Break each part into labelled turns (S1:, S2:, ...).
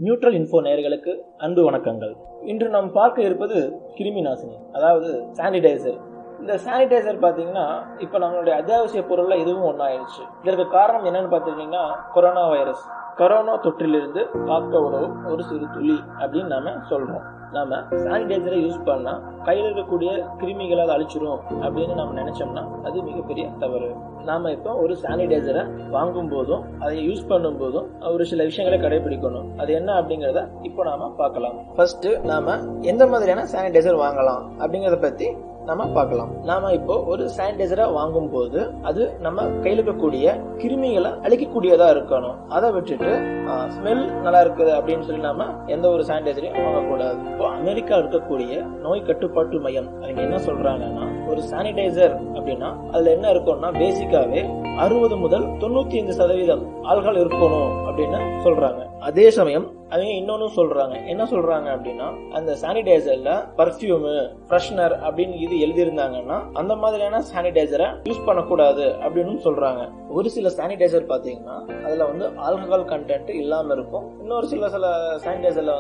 S1: Neutral info நேயர்களுக்கு அன்பு வணக்கங்கள். இன்று நாம் பார்க்க இருப்பது கிருமி நாசினி, அதாவது சானிடைசர். இந்த சானிடைசர் பார்த்தீங்கன்னா இப்போ நம்மளுடைய அத்தியாவசிய பொருள்ல இதுவும் ஒன்றாயிடுச்சு. இதற்கு காரணம் என்னன்னு பார்த்துக்கிட்டிங்கன்னா கொரோனா வைரஸ். கொரோனா தொற்றிலிருந்து காக்க உதவும் ஒரு சிறு துளி அப்படின்னு நாம சொல்றோம். நாம சானிடைசரை யூஸ் பண்ணா கையில் இருக்கக்கூடிய கிருமிகளை அதை அழிச்சிரும் அப்படின்னு நம்ம நினைச்சோம்னா அது மிகப்பெரிய தவறு. நாம இப்போ ஒரு சானிடைசரை வாங்கும் போதும் அதை யூஸ் பண்ணும் போதும் ஒரு சில விஷயங்களை கடைபிடிக்கணும். அது என்ன அப்படிங்கறத இப்போ நாம பார்க்கலாம். ஃபர்ஸ்ட் நாம எந்த மாதிரியான சானிடைசர் வாங்கலாம் அப்படிங்கறத பத்தி நாம பார்க்கலாம். நாம இப்போ ஒரு சானிடைசரை வாங்கும் போது அது நம்ம கையில் இருக்கக்கூடிய கிருமிகளை அழிக்கக்கூடியதா இருக்கணும். அதை விட்டுட்டு ஸ்மெல் நல்லா இருக்குது அப்படின்னு சொல்லி நாம எந்த ஒரு சானிடைசரையும் வாங்கக்கூடாது. இப்போ அமெரிக்கா இருக்கக்கூடிய நோய் கட்டுப்பாட்டு மையம் அவங்க என்ன சொல்றாங்கன்னா, ஒரு சானிடைசர் அப்படின்னா அதுல என்ன இருக்கும்னா பேசிக்காவே 60 முதல் 95% ஆல்கஹால் இருக்கணும் அப்படின்னு சொல்றாங்க. அதே சமயம் அவங்க இன்னொன்னு சொல்றாங்க. என்ன சொல்றாங்க அப்படின்னா, அந்த சானிடைசர்ல பர்ஃபியூம், ஃப்ரெஷ்னர் அப்படின்னு இது எழுதியிருந்தாங்கன்னா அந்த மாதிரியான சானிடைசரை யூஸ் பண்ணக்கூடாது அப்படின்னு சொல்றாங்க. ஒரு சில சானிடைசர் பாத்தீங்கன்னா அதுல ஆல்கஹால் கண்டென்ட் இல்லாம இருக்கும். இன்னொரு சில சானிடைசர்ல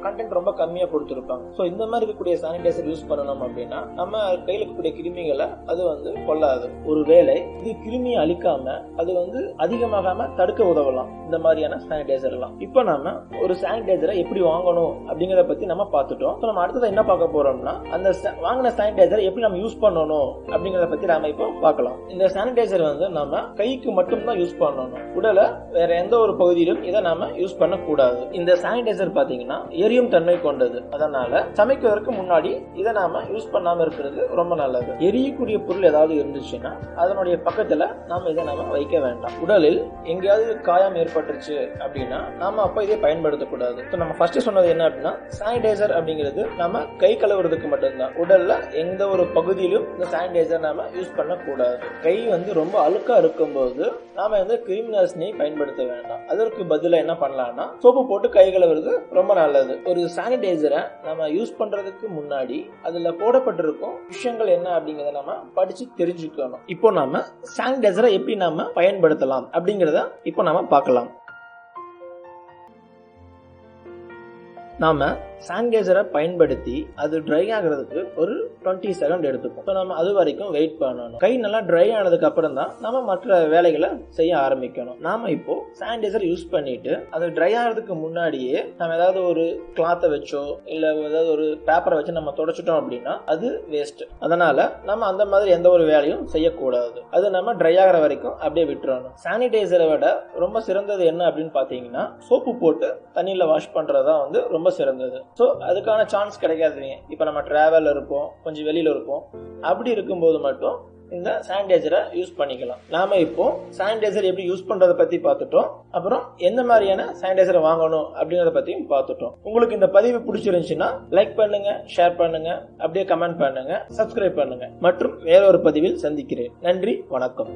S1: கண்டென்ட் ரொம்ப கம்மியா கொடுத்திருப்பாங்க. சோ இந்த மாதிரி இருக்கக்கூடிய சானிடைசர் யூஸ் பண்ணணும் அப்படின்னா நம்ம கையில இருக்கக்கூடிய கிருமிகளை அது கொள்ளாது. ஒருவேளை இது கிருமியை அழிக்காம அது அதிகமாகாம தடுக்க உதவலாம் இந்த மாதிரியான சானிடைசர் எல்லாம். இப்ப நாம ஒரு சானிடைசரை எப்படி வாங்கணும் அப்படிங்கறத பத்தி நம்ம பார்த்துட்டோம். நம்ம அடுத்தது என்ன பார்க்க போறோம்னா, அந்த வாங்கின சானிடைசரை எப்படி நம்ம யூஸ் பண்ணணும் அப்படிங்கறத பத்தி நாம இப்போ பார்க்கலாம். இந்த சானிடைசர் நம்ம கைக்கு மட்டும் தான் யூஸ் பண்ணணும். உடல வேற எந்த ஒரு பகுதியிலும் இதை நாம யூஸ் பண்ண கூடாது. இந்த சானிடைசர் பாத்தீங்கன்னா எரியும் தன்மை கொண்டது. அதனால சமைக்கிறதுக்கு முன்னாடி இதை நாம யூஸ் பண்ணாம இருக்கிறது ரொம்ப நல்லது. எரியக்கூடிய பொருள் ஏதாவது இருந்துச்சுன்னா அதனுடைய பக்கத்துல நாம இதை வைக்க வேண்டாம். உடலில் எங்கேயாவது காயம் ஏற்பட்டுருச்சு அப்படின்னா நாம அப்ப இதை பயன்படுத்தக்கூடாது. நம்ம ஃபர்ஸ்ட் சொன்னது என்ன அப்படின்னா, சானிடைசர் அப்படிங்கிறது நம்ம கை கழுவுறதுக்கு மட்டும்தான். உடல்ல எந்த ஒரு பகுதியிலும் இந்த சானிடைசர் நாம யூஸ் பண்ண கூடாது. கை ரொம்ப அழுக்கா இருக்கும் போது நாம கிருமி நாசினியை பயன்படுத்த வேண்டாம். அதற்கு பதிலா என்ன பண்ணலாம்னா, சோப்பு போட்டு கை கழுவுறது ரொம்ப நல்லது. ஒரு சானிடைசரை நம்ம யூஸ் பண்றதுக்கு முன்னாடி அதுல போடப்பட்டிருக்கும் விஷயங்கள் என்ன அப்படிங்கறத நம்ம படிச்சு தெரிஞ்சுக்கணும். இப்போ நாம சானிடைசரை எப்படி நாம பயன்படுத்தலாம் அப்படிங்கறத இப்போ நாம பார்க்கலாம். நாம சானிடைசரை பயன்படுத்தி அது ட்ரை ஆகிறதுக்கு ஒரு 20 செகண்ட் எடுத்துக்கும். நம்ம அது வரைக்கும் வெயிட் பண்ணணும். கை நல்லா ட்ரை ஆனதுக்கு அப்புறம் தான் நம்ம மற்ற வேலைகளை செய்ய ஆரம்பிக்கணும். நாம இப்போ சானிடைசர் யூஸ் பண்ணிட்டு அது ட்ரை ஆகிறதுக்கு முன்னாடியே நம்ம ஏதாவது ஒரு கிளாத்தை வச்சோ இல்ல ஏதாவது ஒரு பேப்பரை வச்சு நம்ம தொடச்சிட்டோம் அப்படின்னா அது வேஸ்ட். அதனால நம்ம அந்த மாதிரி எந்த ஒரு வேலையும் செய்யக்கூடாது. அது நம்ம ட்ரை ஆகிற வரைக்கும் அப்படியே விட்டுறணும். சானிடைசரை விட ரொம்ப சிறந்தது என்ன அப்படின்னு பாத்தீங்கன்னா, சோப்பு போட்டு தண்ணியில வாஷ் பண்றதா ரொம்ப சிறந்தது. சோ அதுக்கான சான்ஸ் கிடைக்காதுங்க. இப்ப நம்ம டிராவல் இருப்போம், கொஞ்சம் வெளியில இருப்போம், அப்படி இருக்கும்போது மட்டும் இந்த சானிடைசரை யூஸ் பண்ணிக்கலாம். நாம இப்போ சானிடைசர் எப்படி யூஸ் பண்றத பத்தி பார்த்துட்டோம். அப்புறம் எந்த மாதிரியான சானிடைசரை வாங்கணும் அப்படிங்கறத பத்தியும் பார்த்துட்டோம். உங்களுக்கு இந்த பதிவு பிடிச்சிருந்துச்சுன்னா லைக் பண்ணுங்க, ஷேர் பண்ணுங்க, அப்படியே கமெண்ட் பண்ணுங்க, சப்ஸ்கிரைப் பண்ணுங்க. மற்றும் வேற ஒரு பதிவில் சந்திக்கிறேன். நன்றி, வணக்கம்.